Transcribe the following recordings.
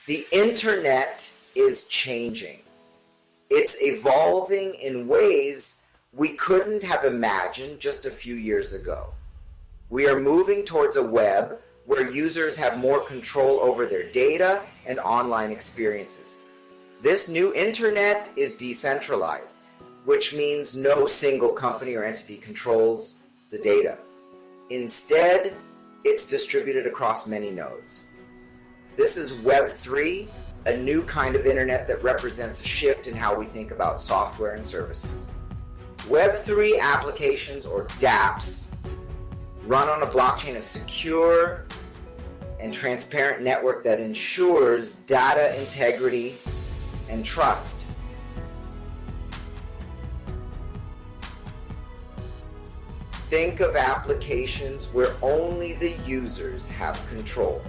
The internet is changing. It's evolving in ways we couldn't have imagined just a few years ago. We are moving towards a web where users have more control over their data and online experiences. This new internet is decentralized, which means no single company or entity controls the data. Instead, it's distributed across many nodes. This is Web3, a new kind of internet that represents a shift in how we think about software and services. Web3 applications, or Dapps, run on a blockchain, a secure and transparent network that ensures data integrity and trust. Think of applications where only the users have control.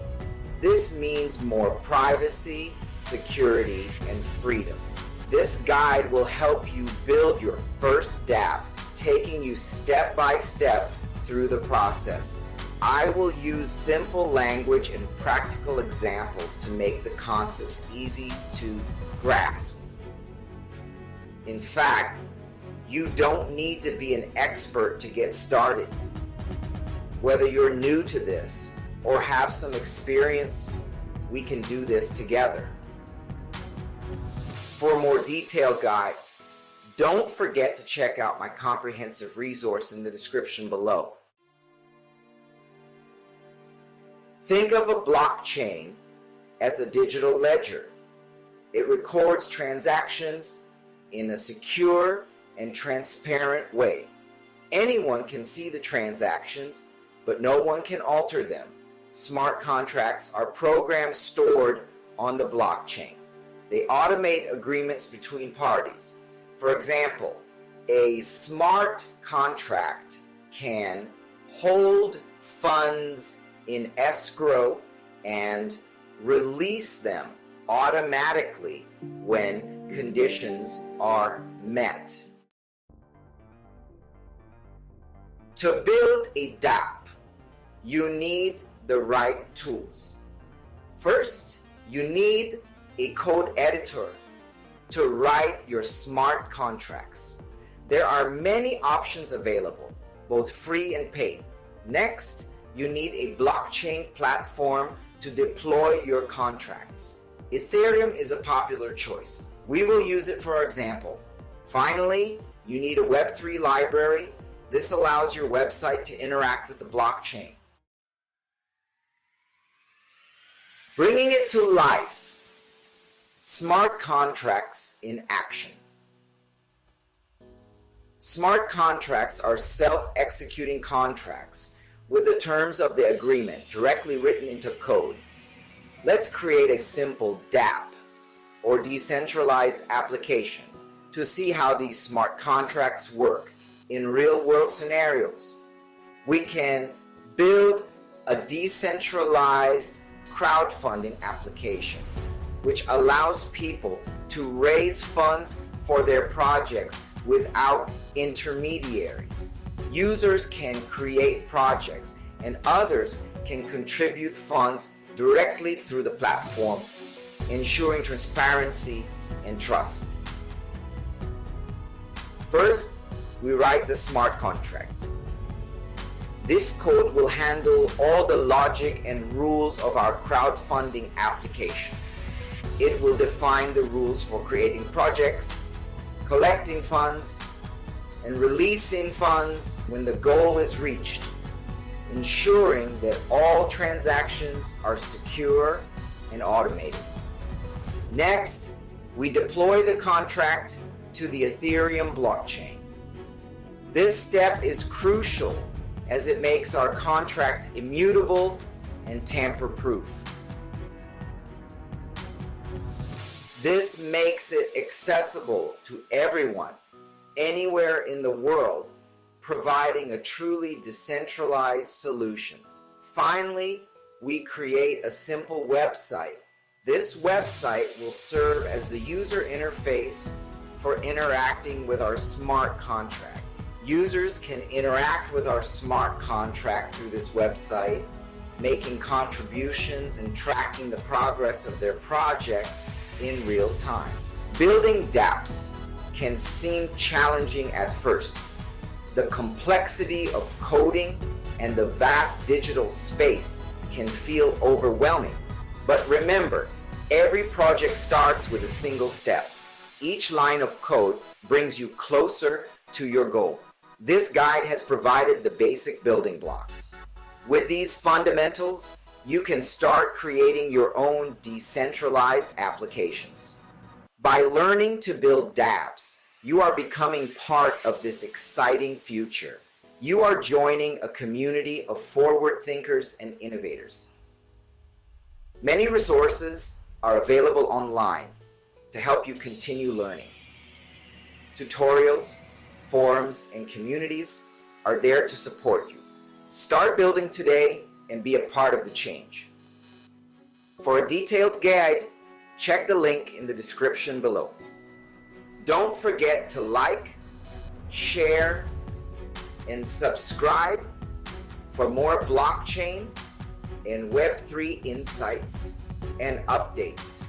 This means more privacy, security, and freedom. This guide will help you build your first Dapp, taking you step by step through the process. I will use simple language and practical examples to make the concepts easy to grasp. In fact, you don't need to be an expert to get started. Whether you're new to this or have some experience, we can do this together. For a more detailed guide, don't forget to check out my comprehensive resource in the description below. Think of a blockchain as a digital ledger. It records transactions in a secure and transparent way. Anyone can see the transactions, but no one can alter them. Smart contracts are programs stored on the blockchain. They automate agreements between parties. For example, a smart contract can hold funds in escrow and release them automatically when conditions are met. To build a Dapp, you need the right tools. First, you need a code editor to write your smart contracts. There are many options available, both free and paid. Next, you need a blockchain platform to deploy your contracts. Ethereum is a popular choice. We will use it for our example. Finally, you need a Web3 library. This allows your website to interact with the blockchain. Bringing it to life. Smart contracts in action. Smart contracts are self-executing contracts with the terms of the agreement directly written into code. Let's create a simple Dapp, or decentralized application, to see how these smart contracts work in real-world scenarios. We can build a decentralized crowdfunding application, which allows people to raise funds for their projects without intermediaries. Users can create projects and others can contribute funds directly through the platform, ensuring transparency and trust. First, we write the smart contract. This code will handle all the logic and rules of our crowdfunding application. It will define the rules for creating projects, collecting funds, and releasing funds when the goal is reached, ensuring that all transactions are secure and automated. Next, we deploy the contract to the Ethereum blockchain. This step is crucial as it makes our contract immutable and tamper-proof. This makes it accessible to everyone, anywhere in the world, providing a truly decentralized solution. Finally, we create a simple website. This website will serve as the user interface for interacting with our smart contract. Users can interact with our smart contract through this website, making contributions and tracking the progress of their projects in real time. Building Dapps can seem challenging at first. The complexity of coding and the vast digital space can feel overwhelming. But remember, every project starts with a single step. Each line of code brings you closer to your goal. This guide has provided the basic building blocks. With these fundamentals, you can start creating your own decentralized applications. By learning to build dApps, you are becoming part of this exciting future. You are joining a community of forward thinkers and innovators. Many resources are available online to help you continue learning. Tutorials, forums, and communities are there to support you. Start building today and be a part of the change. For a detailed guide, check the link in the description below. Don't forget to like, share, and subscribe for more blockchain and Web3 insights and updates